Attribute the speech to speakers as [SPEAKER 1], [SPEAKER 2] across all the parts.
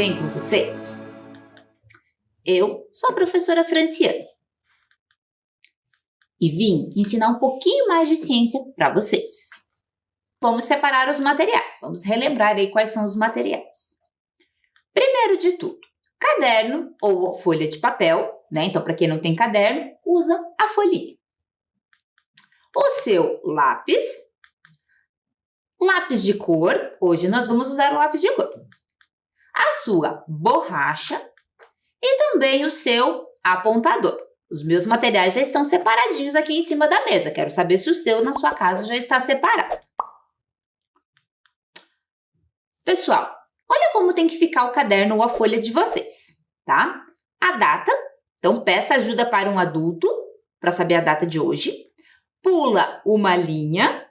[SPEAKER 1] bem com vocês? Eu sou a professora Franciane e vim ensinar um pouquinho mais de ciência para vocês. Vamos separar os materiais, vamos relembrar aí quais são os materiais. Primeiro de tudo, caderno ou folha de papel, né? Então, para quem não tem caderno, usa a folhinha. O seu lápis de cor, hoje nós vamos usar o lápis de cor. A sua borracha e também o seu apontador. Os meus materiais já estão separadinhos aqui em cima da mesa. Quero saber se o seu na sua casa já está separado. Pessoal, olha como tem que ficar o caderno ou a folha de vocês, tá? A data, então peça ajuda para um adulto para saber a data de hoje. Pula uma linha,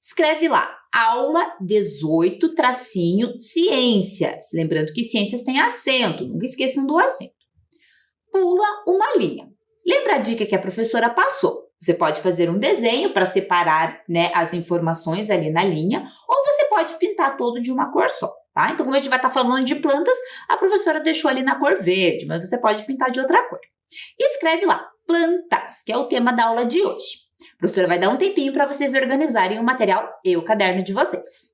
[SPEAKER 1] escreve lá, aula 18, tracinho, ciências. Lembrando que ciências tem acento, nunca esqueçam do acento. Pula uma linha. Lembra a dica que a professora passou? Você pode fazer um desenho para separar, né, as informações ali na linha, ou você pode pintar todo de uma cor só, tá? Então, como a gente vai estar falando de plantas, a professora deixou ali na cor verde, mas você pode pintar de outra cor. E escreve lá, plantas, que é o tema da aula de hoje. A professora vai dar um tempinho para vocês organizarem o material e o caderno de vocês.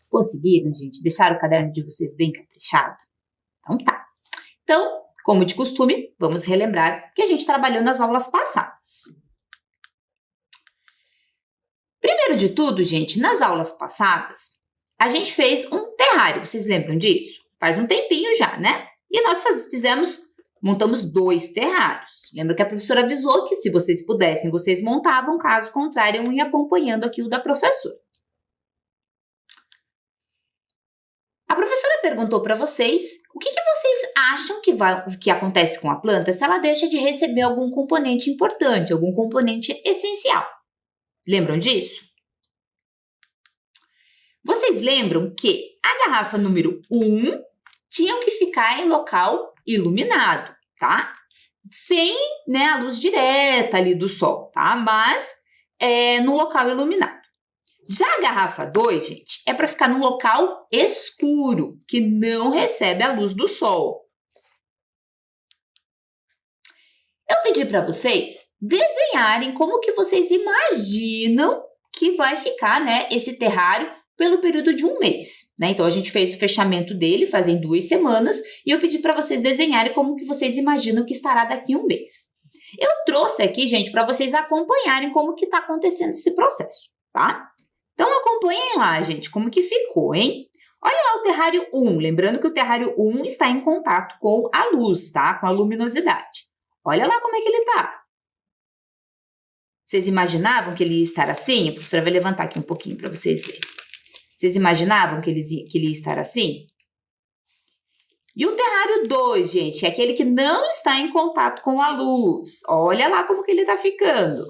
[SPEAKER 1] Conseguiram, gente? Deixaram o caderno de vocês bem caprichado? Então tá. Então, como de costume, vamos relembrar o que a gente trabalhou nas aulas passadas. Primeiro de tudo, gente, nas aulas passadas, a gente fez um terrário. Vocês lembram disso? Faz um tempinho já, né? E nós montamos 2 terrários. Lembra que a professora avisou que se vocês pudessem, vocês montavam, caso contrário, eu ia acompanhando aqui o da professora. A professora perguntou para vocês o que vocês acham que acontece com a planta se ela deixa de receber algum componente importante, algum componente essencial. Lembram disso? Vocês lembram que a garrafa número 1 tinha que ficar em local iluminado, tá? Sem, né, a luz direta ali do sol, tá? Mas no local iluminado. Já a garrafa 2, gente, é para ficar num local escuro, que não recebe a luz do sol. Eu pedi para vocês desenharem como que vocês imaginam que vai ficar, né, esse terrário pelo período de 1 mês, né? Então, a gente fez o fechamento dele fazem 2 semanas e eu pedi para vocês desenharem como que vocês imaginam que estará daqui a 1 mês. Eu trouxe aqui, gente, para vocês acompanharem como que está acontecendo esse processo, tá? Então, acompanhem lá, gente, como que ficou, hein? Olha lá o terrário 1, lembrando que o terrário 1 está em contato com a luz, tá? Com a luminosidade. Olha lá como é que ele tá. Vocês imaginavam que ele ia estar assim? A professora vai levantar aqui um pouquinho para vocês verem. Vocês imaginavam que ele ia estar assim? E o terrário 2, gente, é aquele que não está em contato com a luz. Olha lá como que ele está ficando.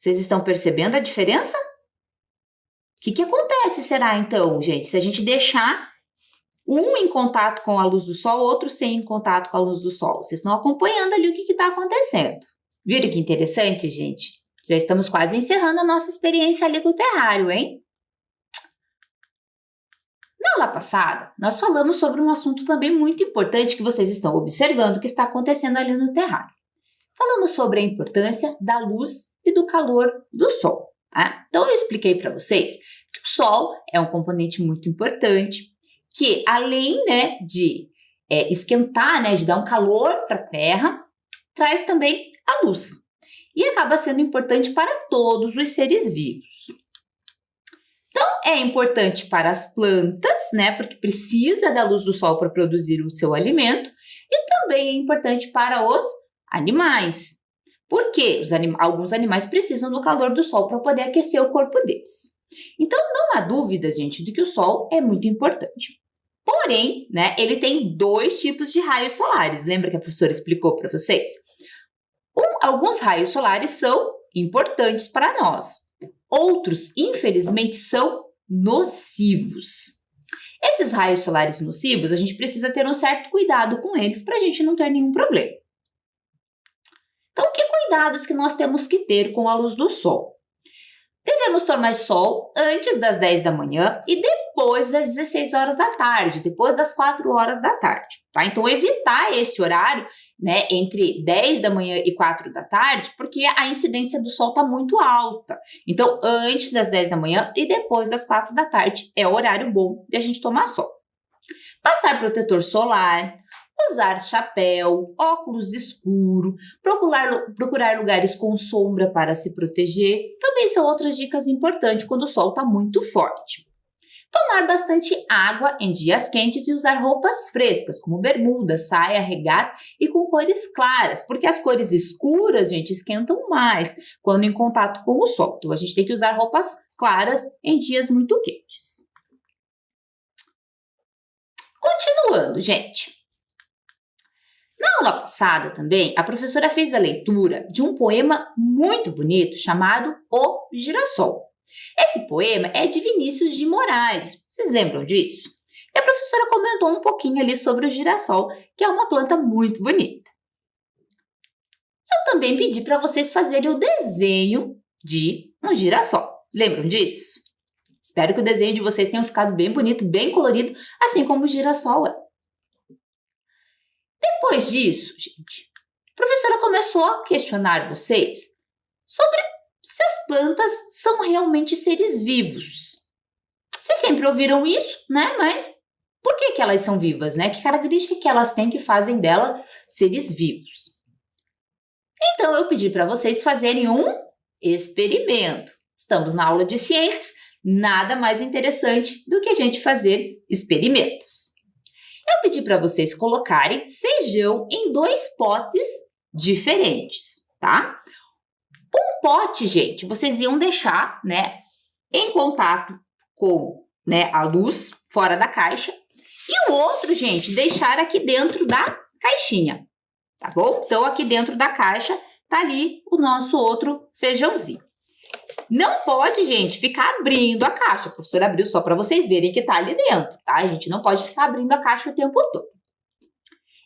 [SPEAKER 1] Vocês estão percebendo a diferença? O que acontece, será, então, gente, se a gente deixar um em contato com a luz do sol, outro sem contato com a luz do sol? Vocês estão acompanhando ali o que está acontecendo. Viram que interessante, gente? Já estamos quase encerrando a nossa experiência ali com o terrário, hein? Na aula passada, nós falamos sobre um assunto também muito importante que vocês estão observando que está acontecendo ali no terrário. Falamos sobre a importância da luz e do calor do sol, tá? Então, eu expliquei para vocês que o sol é um componente muito importante, que além, né, de esquentar, né, de dar um calor para a Terra, traz também a luz. E acaba sendo importante para todos os seres vivos. Então, é importante para as plantas, né, porque precisa da luz do sol para produzir o seu alimento, e também é importante para os animais. Por quê? Alguns animais precisam do calor do sol para poder aquecer o corpo deles. Então, não há dúvida, gente, de que o sol é muito importante. Porém, né, ele tem 2 tipos de raios solares. Lembra que a professora explicou para vocês? Alguns raios solares são importantes para nós. Outros, infelizmente, são nocivos. Esses raios solares nocivos, a gente precisa ter um certo cuidado com eles para a gente não ter nenhum problema. Então, que cuidados que nós temos que ter com a luz do sol? Devemos tomar sol antes das 10 da manhã e depois depois das 16 horas da tarde, depois das 4 horas da tarde, tá? Então, evitar esse horário, né, entre 10 da manhã e 4 da tarde, porque a incidência do sol tá muito alta. Então, antes das 10 da manhã e depois das 4 da tarde é o horário bom de a gente tomar sol. Passar protetor solar, usar chapéu, óculos escuro, procurar lugares com sombra para se proteger, também são outras dicas importantes quando o sol está muito forte. Tomar bastante água em dias quentes e usar roupas frescas, como bermuda, saia, regata e com cores claras, porque as cores escuras, gente, esquentam mais quando em contato com o sol. Então, a gente tem que usar roupas claras em dias muito quentes. Continuando, gente. Na aula passada também, a professora fez a leitura de um poema muito bonito chamado O Girassol. Esse poema é de Vinícius de Moraes. Vocês lembram disso? E a professora comentou um pouquinho ali sobre o girassol, que é uma planta muito bonita. Eu também pedi para vocês fazerem o desenho de um girassol. Lembram disso? Espero que o desenho de vocês tenha ficado bem bonito, bem colorido, assim como o girassol é. Depois disso, gente, a professora começou a questionar vocês sobre se as plantas são realmente seres vivos. Vocês sempre ouviram isso, né? Mas por que elas são vivas, né? Que característica que elas têm que fazem dela seres vivos? Então, eu pedi para vocês fazerem um experimento. Estamos na aula de ciências, nada mais interessante do que a gente fazer experimentos. Eu pedi para vocês colocarem feijão em 2 potes diferentes, tá? Um pote, gente, vocês iam deixar, né, em contato com, né, a luz fora da caixa e o outro, gente, deixar aqui dentro da caixinha, tá bom? Então, aqui dentro da caixa tá ali o nosso outro feijãozinho. Não pode, gente, ficar abrindo a caixa. A professora abriu só para vocês verem que tá ali dentro, tá? A gente não pode ficar abrindo a caixa o tempo todo.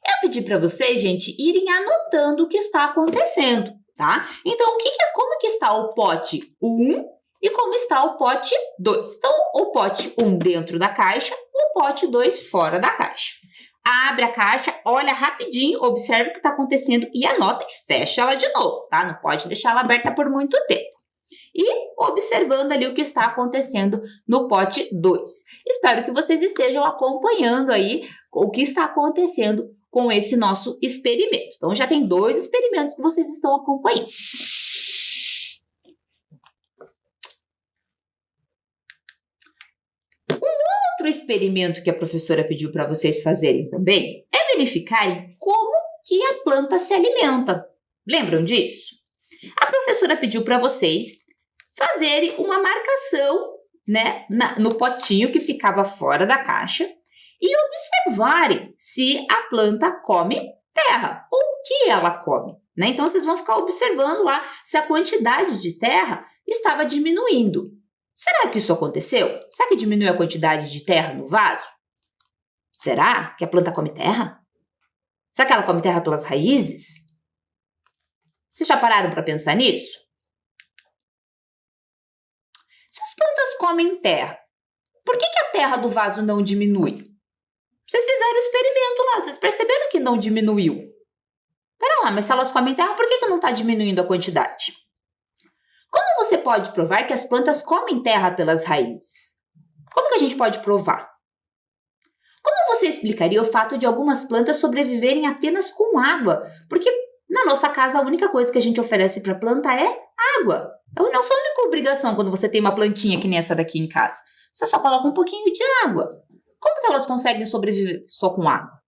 [SPEAKER 1] Eu pedi para vocês, gente, irem anotando o que está acontecendo, tá? Então, como que está o pote 1 e como está o pote 2? Então, o pote 1 dentro da caixa, o pote 2 fora da caixa. Abre a caixa, olha rapidinho, observa o que está acontecendo e anota e fecha ela de novo, tá? Não pode deixar ela aberta por muito tempo. E observando ali o que está acontecendo no pote 2. Espero que vocês estejam acompanhando aí o que está acontecendo com esse nosso experimento. Então, já tem 2 experimentos que vocês estão acompanhando. Outro experimento que a professora pediu para vocês fazerem também é verificarem como que a planta se alimenta. Lembram disso? A professora pediu para vocês fazerem uma marcação, né, no potinho que ficava fora da caixa e observarem se a planta come terra ou o que ela come, né? Então, vocês vão ficar observando lá se a quantidade de terra estava diminuindo. Será que isso aconteceu? Será que diminuiu a quantidade de terra no vaso? Será que a planta come terra? Será que ela come terra pelas raízes? Vocês já pararam para pensar nisso? Se as plantas comem terra, por que a terra do vaso não diminui? Vocês fizeram o experimento lá, vocês perceberam que não diminuiu. Pera lá, mas se elas comem terra, por que não está diminuindo a quantidade? Como você pode provar que as plantas comem terra pelas raízes? Como que a gente pode provar? Como você explicaria o fato de algumas plantas sobreviverem apenas com água? Porque na nossa casa a única coisa que a gente oferece para a planta é água. É a nossa única obrigação quando você tem uma plantinha que nem essa daqui em casa. Você só coloca um pouquinho de água. Como que elas conseguem sobreviver só com água?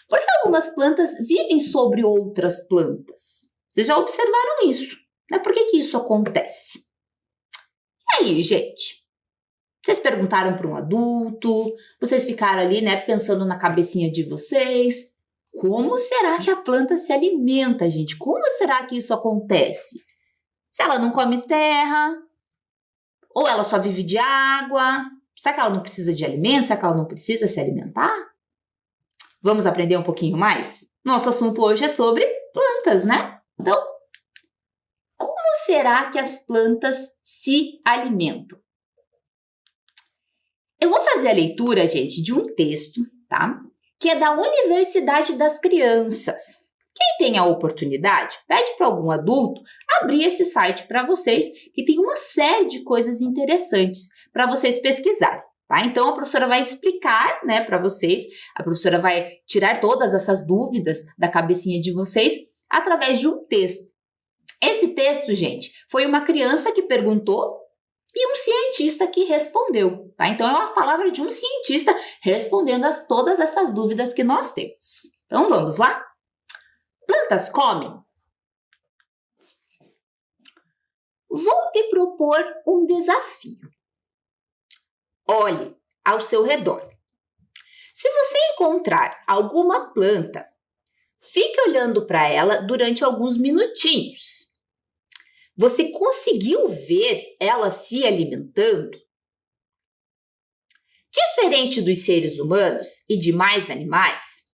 [SPEAKER 1] Porque algumas plantas vivem sobre outras plantas. Vocês já observaram isso, né? Por que isso acontece? E aí, gente? Vocês perguntaram para um adulto, vocês ficaram ali, né, pensando na cabecinha de vocês. Como será que a planta se alimenta, gente? Como será que isso acontece? Se ela não come terra, ou ela só vive de água, será que ela não precisa de alimento? Será que ela não precisa se alimentar? Vamos aprender um pouquinho mais? Nosso assunto hoje é sobre plantas, né? Então, como será que as plantas se alimentam? Eu vou fazer a leitura, gente, de um texto, tá? Que é da Universidade das Crianças. Quem tem a oportunidade, pede para algum adulto abrir esse site para vocês, que tem uma série de coisas interessantes para vocês pesquisarem. Tá? Então, a professora vai explicar, né, para vocês, a professora vai tirar todas essas dúvidas da cabecinha de vocês através de um texto. Esse texto, gente, foi uma criança que perguntou e um cientista que respondeu, tá? Então, é uma palavra de um cientista respondendo todas essas dúvidas que nós temos. Então, vamos lá? Plantas comem? Vou te propor um desafio. Olhe ao seu redor. Se você encontrar alguma planta, fique olhando para ela durante alguns minutinhos. Você conseguiu ver ela se alimentando? Diferente dos seres humanos e demais animais,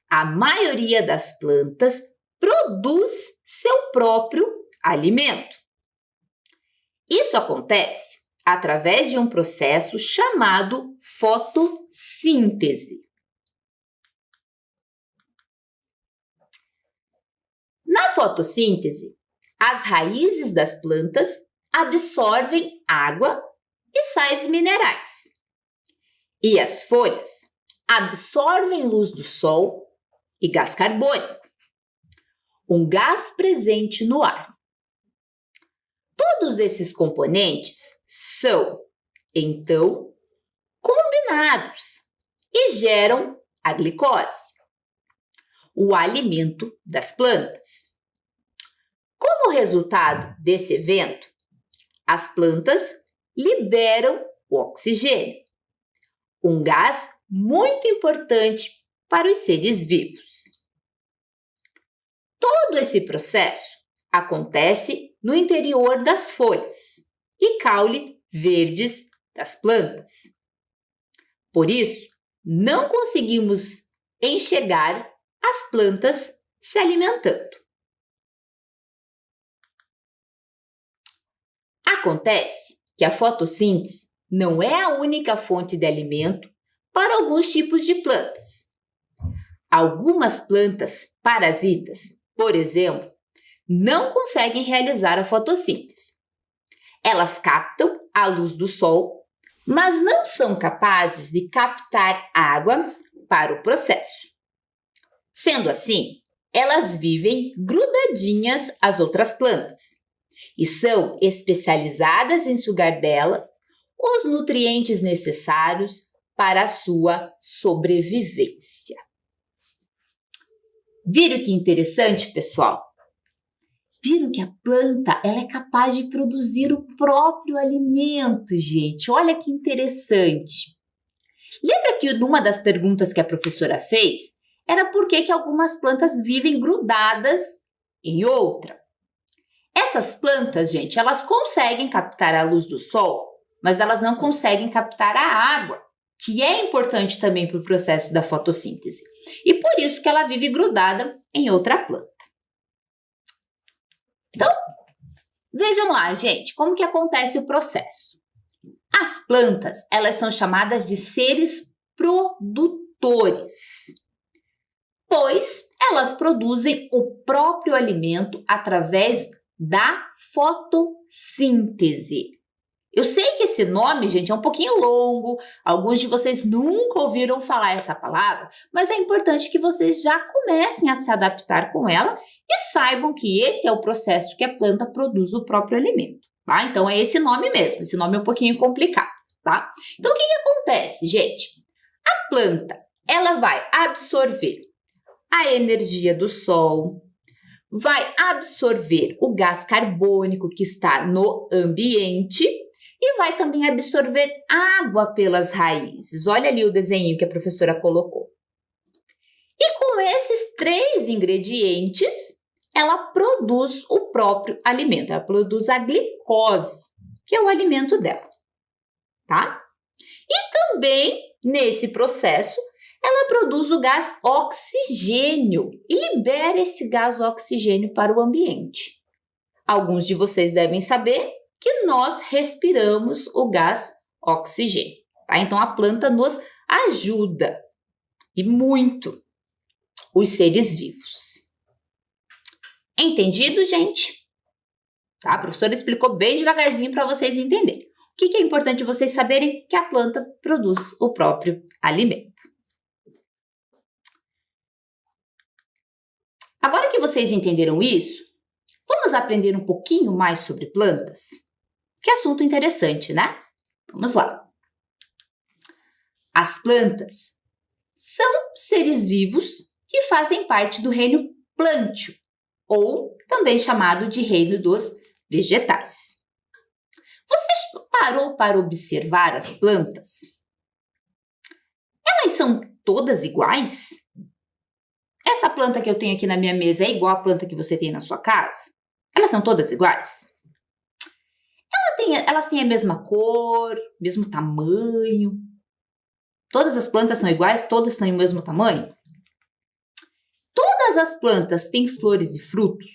[SPEAKER 1] a maioria das plantas produz seu próprio alimento. Isso acontece através de um processo chamado fotossíntese. Na fotossíntese, as raízes das plantas absorvem água e sais minerais. E as folhas absorvem luz do sol e gás carbônico, um gás presente no ar. Todos esses componentes são, então, combinados e geram a glicose, o alimento das plantas. Como resultado desse evento, as plantas liberam o oxigênio, um gás muito importante para os seres vivos. Todo esse processo acontece no interior das folhas e caule verdes das plantas. Por isso, não conseguimos enxergar as plantas se alimentando. Acontece que a fotossíntese não é a única fonte de alimento para alguns tipos de plantas. Algumas plantas parasitas, por exemplo, não conseguem realizar a fotossíntese. Elas captam a luz do sol, mas não são capazes de captar água para o processo. Sendo assim, elas vivem grudadinhas às outras plantas e são especializadas em sugar dela os nutrientes necessários para a sua sobrevivência. Viram que interessante, pessoal? Viram que a planta ela é capaz de produzir o próprio alimento, gente? Olha que interessante. Lembra que numa das perguntas que a professora fez era por que algumas plantas vivem grudadas em outra? Essas plantas, gente, elas conseguem captar a luz do sol, mas elas não conseguem captar a água, que é importante também para o processo da fotossíntese. E por isso que ela vive grudada em outra planta. Então, vejam lá, gente, como que acontece o processo. As plantas, elas são chamadas de seres produtores, pois elas produzem o próprio alimento através da fotossíntese. Eu sei que esse nome, gente, é um pouquinho longo, alguns de vocês nunca ouviram falar essa palavra, mas é importante que vocês já comecem a se adaptar com ela e saibam que esse é o processo que a planta produz o próprio alimento, tá? Então, é esse nome mesmo, esse nome é um pouquinho complicado, tá? Então, o que acontece, gente? A planta, ela vai absorver a energia do sol, vai absorver o gás carbônico que está no ambiente e vai também absorver água pelas raízes. Olha ali o desenho que a professora colocou. E com esses 3 ingredientes, ela produz o próprio alimento. Ela produz a glicose, que é o alimento dela, tá? E também, nesse processo, ela produz o gás oxigênio e libera esse gás oxigênio para o ambiente. Alguns de vocês devem saber que nós respiramos o gás oxigênio, tá? Então, a planta nos ajuda, e muito, os seres vivos. Entendido, gente? Tá? A professora explicou bem devagarzinho para vocês entenderem. O que é importante vocês saberem? Que a planta produz o próprio alimento. Agora que vocês entenderam isso, vamos aprender um pouquinho mais sobre plantas? Que assunto interessante, né? Vamos lá. As plantas são seres vivos que fazem parte do reino plânteo, ou também chamado de reino dos vegetais. Você parou para observar as plantas? Elas são todas iguais? Essa planta que eu tenho aqui na minha mesa é igual à planta que você tem na sua casa? Elas são todas iguais? Elas têm a mesma cor, mesmo tamanho? Todas as plantas são iguais? Todas têm o mesmo tamanho? Todas as plantas têm flores e frutos?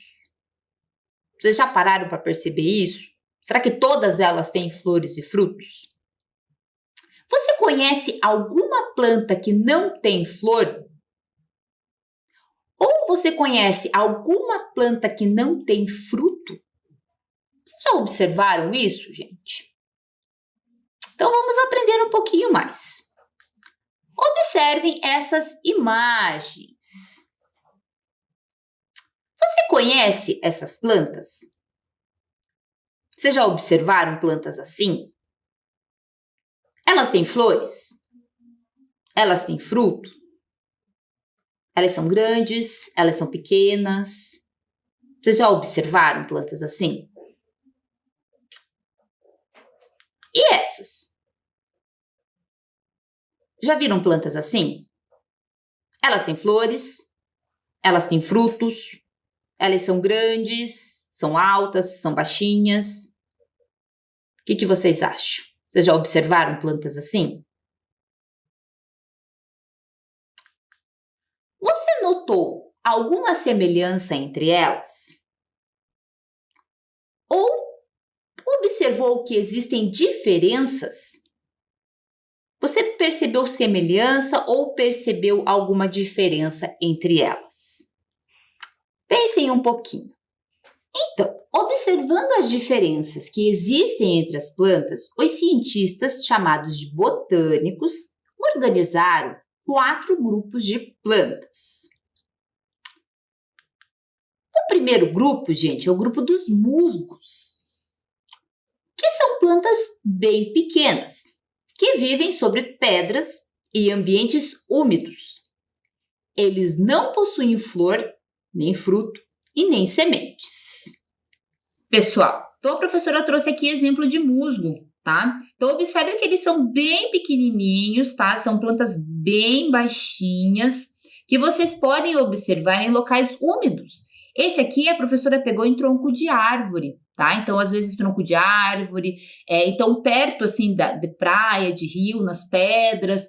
[SPEAKER 1] Vocês já pararam para perceber isso? Será que todas elas têm flores e frutos? Você conhece alguma planta que não tem flor? Ou você conhece alguma planta que não tem fruto? Vocês já observaram isso, gente? Então vamos aprender um pouquinho mais. Observem essas imagens. Você conhece essas plantas? Vocês já observaram plantas assim? Elas têm flores? Elas têm fruto? Elas são grandes? Elas são pequenas? Vocês já observaram plantas assim? E essas? Já viram plantas assim? Elas têm flores? Elas têm frutos? Elas são grandes? São altas? São baixinhas? O que vocês acham? Vocês já observaram plantas assim? Você notou alguma semelhança entre elas? Ou observou que existem diferenças? Você percebeu semelhança ou percebeu alguma diferença entre elas? Pensem um pouquinho. Então, observando as diferenças que existem entre as plantas, os cientistas chamados de botânicos organizaram 4 grupos de plantas. O primeiro grupo, gente, é o grupo dos musgos, que são plantas bem pequenas, que vivem sobre pedras e ambientes úmidos. Eles não possuem flor, nem fruto e nem sementes. Pessoal, então a professora trouxe aqui exemplo de musgo, tá? Então observe que eles são bem pequenininhos, tá? São plantas bem baixinhas, que vocês podem observar em locais úmidos. Esse aqui a professora pegou em tronco de árvore, tá? Então, às vezes, tronco de árvore, então, perto, assim, de praia, de rio, nas pedras,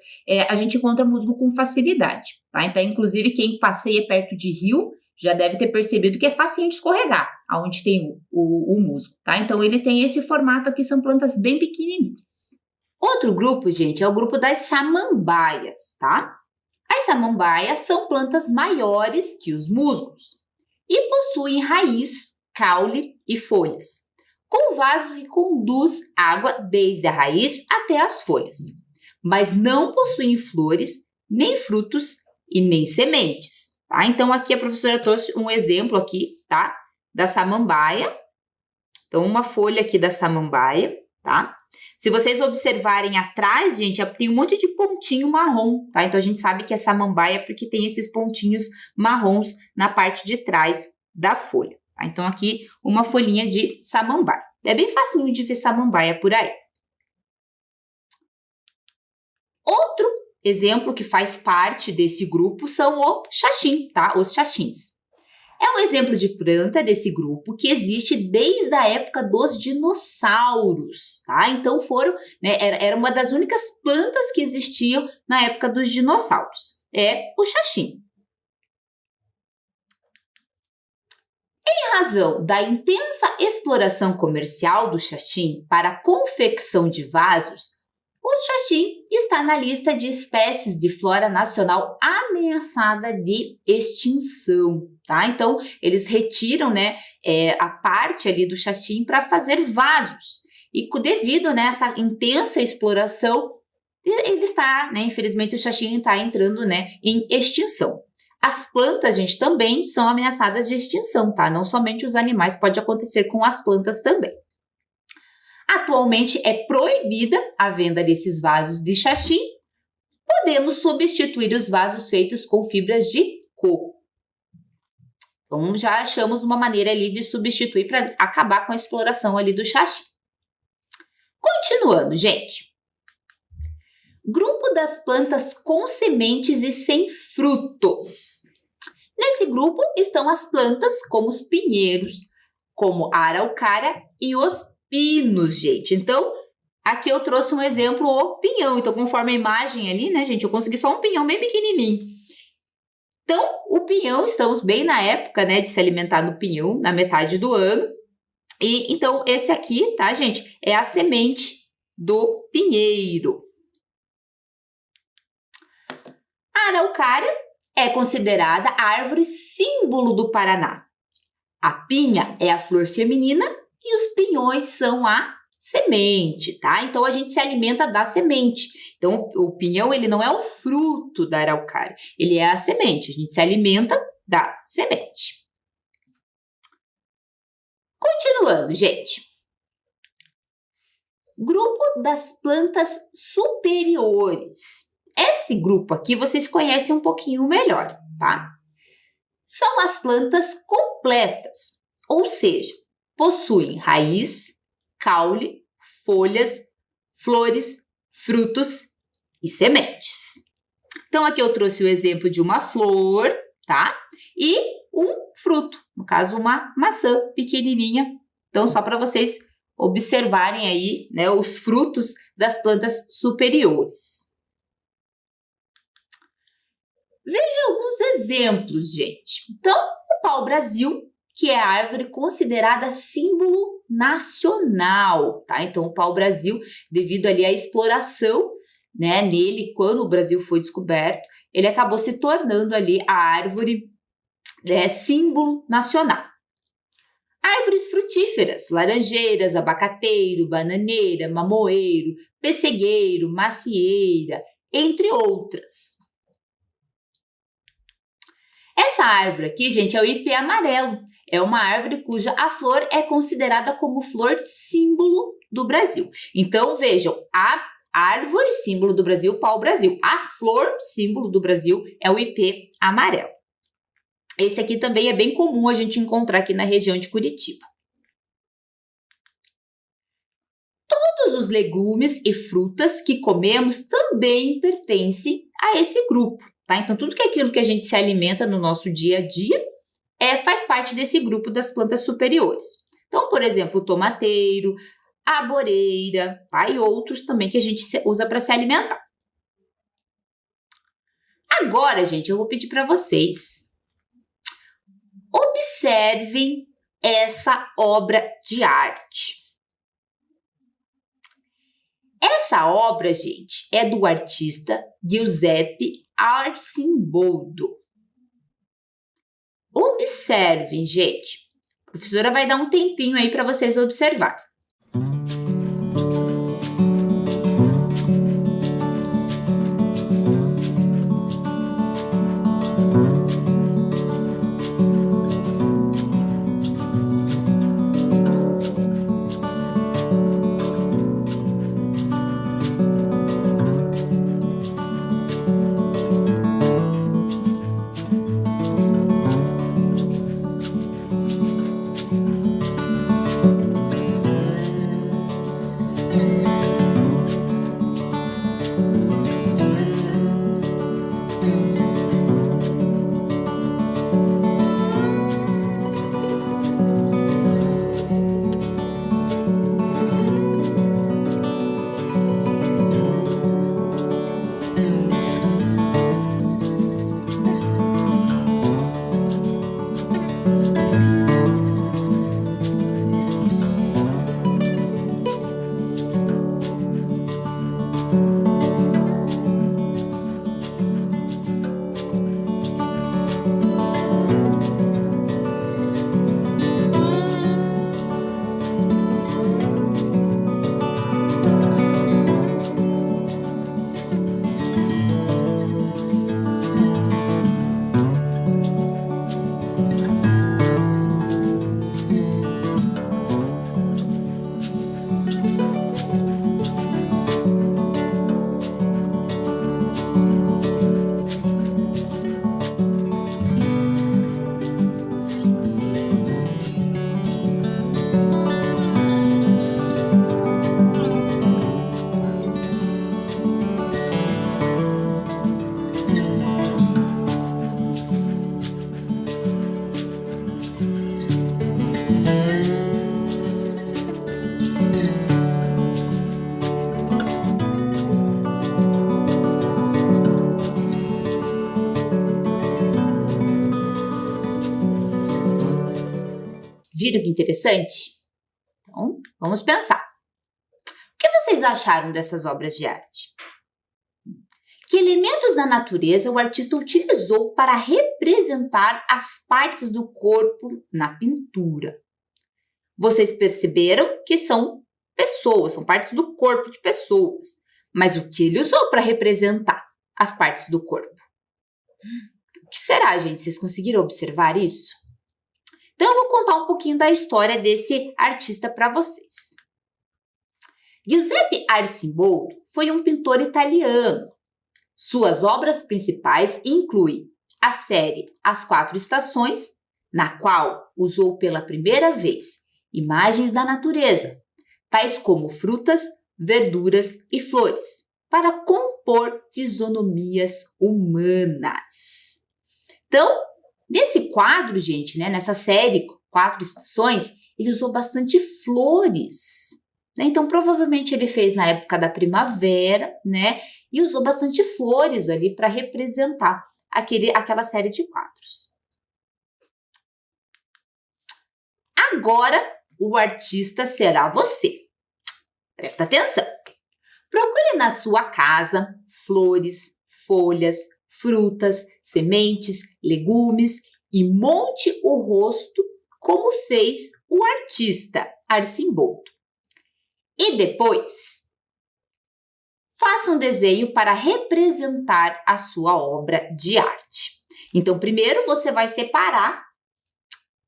[SPEAKER 1] a gente encontra musgo com facilidade, tá? Então, inclusive, quem passeia perto de rio já deve ter percebido que é facinho de escorregar, aonde tem o musgo, tá? Então, ele tem esse formato aqui, são plantas bem pequenininhas. Outro grupo, gente, é o grupo das samambaias, tá? As samambaias são plantas maiores que os musgos e possuem raiz, caule e folhas, com vasos que conduz água desde a raiz até as folhas, mas não possuem flores, nem frutos e nem sementes, tá? Então, aqui a professora trouxe um exemplo aqui, tá? Da samambaia. Então, uma folha aqui da samambaia, tá? Se vocês observarem atrás, gente, tem um monte de pontinho marrom, tá? Então, a gente sabe que é samambaia porque tem esses pontinhos marrons na parte de trás da folha, tá? Então, aqui, uma folhinha de samambaia. É bem facinho de ver samambaia por aí. Outro exemplo que faz parte desse grupo são o xaxim, tá? Os xaxins. É um exemplo de planta desse grupo que existe desde a época dos dinossauros, tá? Então era uma das únicas plantas que existiam na época dos dinossauros. É o xaxim. Em razão da intensa exploração comercial do xaxim para a confecção de vasos, O xaxim está na lista de espécies de flora nacional ameaçada de extinção, tá? Então, eles retiram, né, a parte ali do xaxim para fazer vasos. E devido, né, a essa intensa exploração, ele está, né, infelizmente o xaxim está entrando, né, em extinção. As plantas, gente, também são ameaçadas de extinção, tá? Não somente os animais, pode acontecer com as plantas também. Atualmente é proibida a venda desses vasos de xaxim. Podemos substituir os vasos feitos com fibras de coco. Então já achamos uma maneira ali de substituir para acabar com a exploração ali do xaxim. Continuando, gente. Grupo das plantas com sementes e sem frutos. Nesse grupo estão as plantas como os pinheiros, como a araucária e os pinos, gente. Então, aqui eu trouxe um exemplo, o pinhão. Então, conforme a imagem ali, né, gente, eu consegui só um pinhão bem pequenininho. Então, o pinhão, estamos bem na época, né, de se alimentar do pinhão, na metade do ano. E, então, esse aqui, tá, gente, é a semente do pinheiro. A araucária é considerada a árvore símbolo do Paraná. A pinha é a flor feminina e os pinhões são a semente, tá? Então, a gente se alimenta da semente. Então, o pinhão, ele não é o fruto da araucária, ele é a semente. A gente se alimenta da semente. Continuando, gente. Grupo das plantas superiores. Esse grupo aqui vocês conhecem um pouquinho melhor, tá? São as plantas completas, ou seja, possuem raiz, caule, folhas, flores, frutos e sementes. Então, aqui eu trouxe o exemplo de uma flor, tá? E um fruto, no caso, uma maçã pequenininha. Então, só para vocês observarem aí, né, os frutos das plantas superiores. Veja alguns exemplos, gente. Então, o pau-brasil, que é a árvore considerada símbolo nacional, tá? Então, o pau-brasil, devido ali à exploração, né, nele, quando o Brasil foi descoberto, ele acabou se tornando ali a árvore, símbolo nacional. Árvores frutíferas, laranjeiras, abacateiro, bananeira, mamoeiro, pessegueiro, macieira, entre outras. Essa árvore aqui, gente, é o ipê amarelo. É uma árvore cuja a flor é considerada como flor símbolo do Brasil. Então, vejam, a árvore símbolo do Brasil, pau-brasil. A flor símbolo do Brasil é o ipê amarelo. Esse aqui também é bem comum a gente encontrar aqui na região de Curitiba. Todos os legumes e frutas que comemos também pertencem a esse grupo, tá? Então, tudo que é aquilo que a gente se alimenta no nosso dia a dia faz parte desse grupo das plantas superiores. Então, por exemplo, o tomateiro, a aboreira, tá? E outros também que a gente usa para se alimentar. Agora, gente, eu vou pedir para vocês observem essa obra de arte. Essa obra, gente, é do artista Giuseppe Arcimboldo. Observem, gente. A professora vai dar um tempinho aí para vocês observarem. Viram que interessante? Então, vamos pensar. O que vocês acharam dessas obras de arte? Que elementos da natureza o artista utilizou para representar as partes do corpo na pintura? Vocês perceberam que são pessoas, são partes do corpo de pessoas. Mas o que ele usou para representar as partes do corpo? O que será, gente? Vocês conseguiram observar isso? Então, eu vou contar um pouquinho da história desse artista para vocês. Giuseppe Arcimboldo foi um pintor italiano. Suas obras principais incluem a série As Quatro Estações, na qual usou pela primeira vez imagens da natureza, tais como frutas, verduras e flores, para compor fisionomias humanas. Então, nesse quadro, gente, nessa série Quatro Estações, ele usou bastante flores. Então, provavelmente ele fez na época da primavera, e usou bastante flores ali para representar aquela série de quadros. Agora, o artista será você. Presta atenção. Procure na sua casa flores, folhas, frutas, sementes, legumes e monte o rosto como fez o artista Arcimboldo. E depois, faça um desenho para representar a sua obra de arte. Então, primeiro você vai separar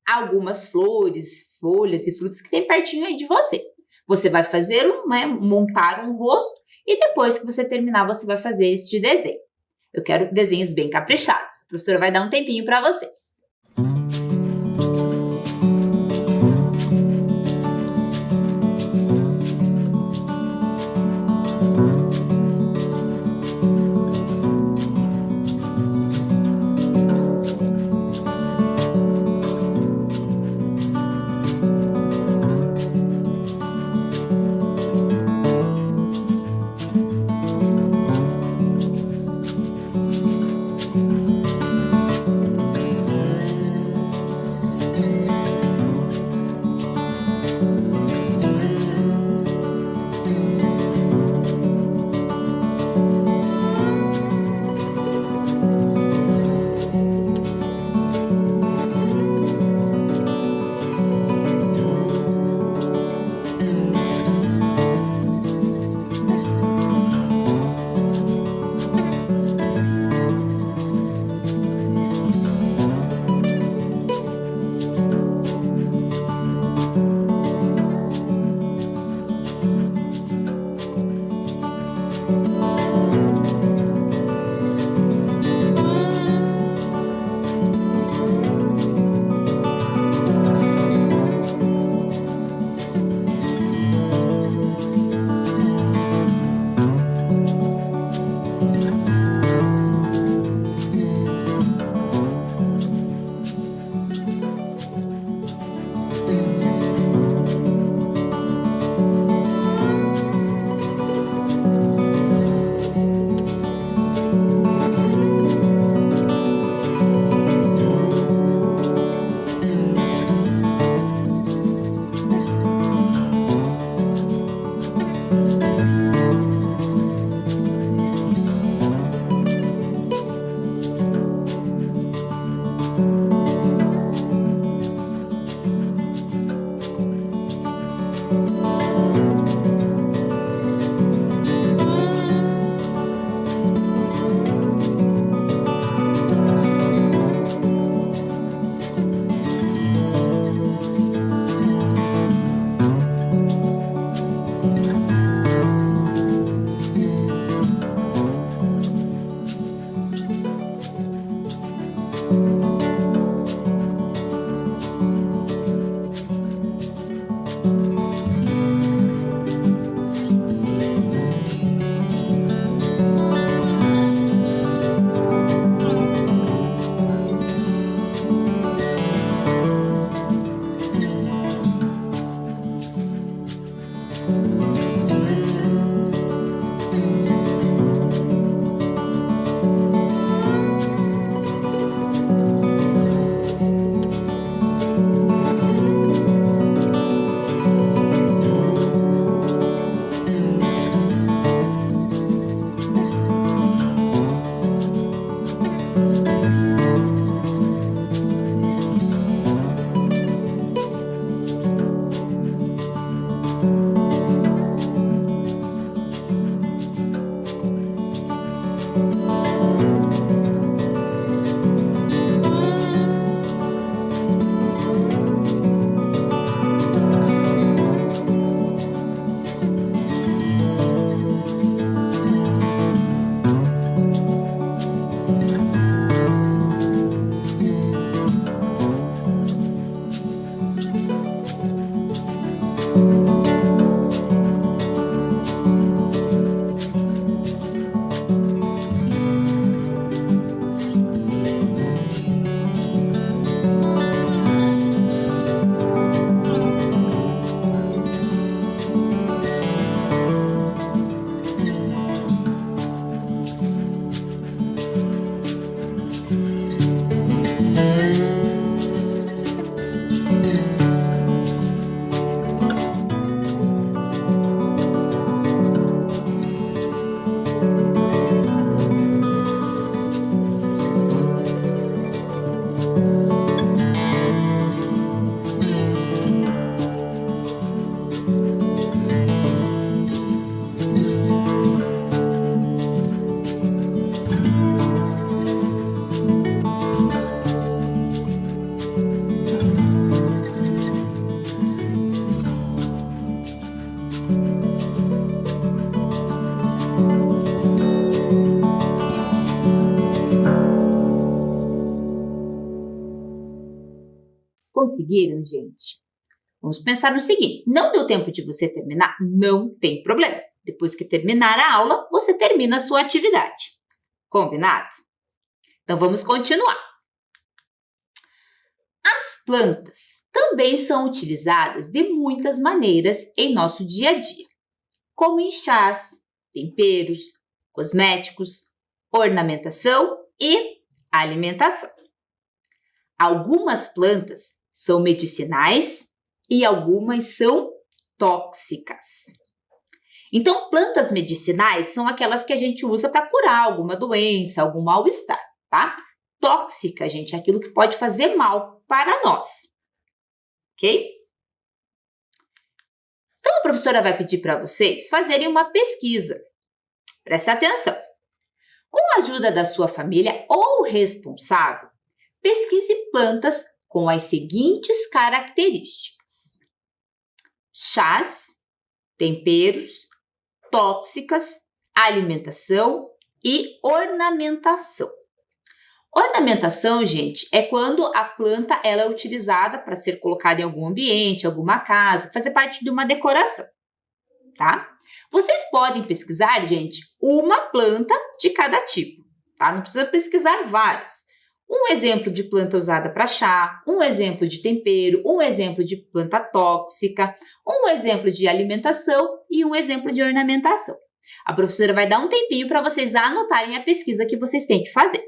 [SPEAKER 1] algumas flores, folhas e frutas que tem pertinho aí de você. Você vai fazer montar um rosto e depois que você terminar, você vai fazer este desenho. Eu quero desenhos bem caprichados. A professora vai dar um tempinho para vocês. Conseguiram, gente? Vamos pensar no seguinte: não deu tempo de você terminar? Não tem problema. Depois que terminar a aula, você termina a sua atividade. Combinado? Então, vamos continuar. As plantas também são utilizadas de muitas maneiras em nosso dia a dia, como em chás, temperos, cosméticos, ornamentação e alimentação. Algumas plantas são medicinais e algumas são tóxicas. Então, plantas medicinais são aquelas que a gente usa para curar alguma doença, algum mal-estar, tá? Tóxica, gente, é aquilo que pode fazer mal para nós, ok? Então, a professora vai pedir para vocês fazerem uma pesquisa. Presta atenção. Com a ajuda da sua família ou responsável, pesquise plantas com as seguintes características: chás, temperos, tóxicas, alimentação e ornamentação. Ornamentação, gente, é quando a planta ela é utilizada para ser colocada em algum ambiente, alguma casa, fazer parte de uma decoração, tá? Vocês podem pesquisar, gente, uma planta de cada tipo, tá? Não precisa pesquisar várias. Um exemplo de planta usada para chá, um exemplo de tempero, um exemplo de planta tóxica, um exemplo de alimentação e um exemplo de ornamentação. A professora vai dar um tempinho para vocês anotarem a pesquisa que vocês têm que fazer.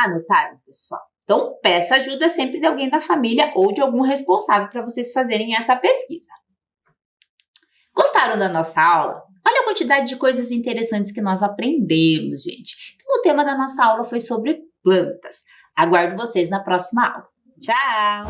[SPEAKER 1] Anotaram, pessoal? Então, peça ajuda sempre de alguém da família ou de algum responsável para vocês fazerem essa pesquisa. Gostaram da nossa aula? Olha a quantidade de coisas interessantes que nós aprendemos, gente. Então, o tema da nossa aula foi sobre plantas. Aguardo vocês na próxima aula. Tchau!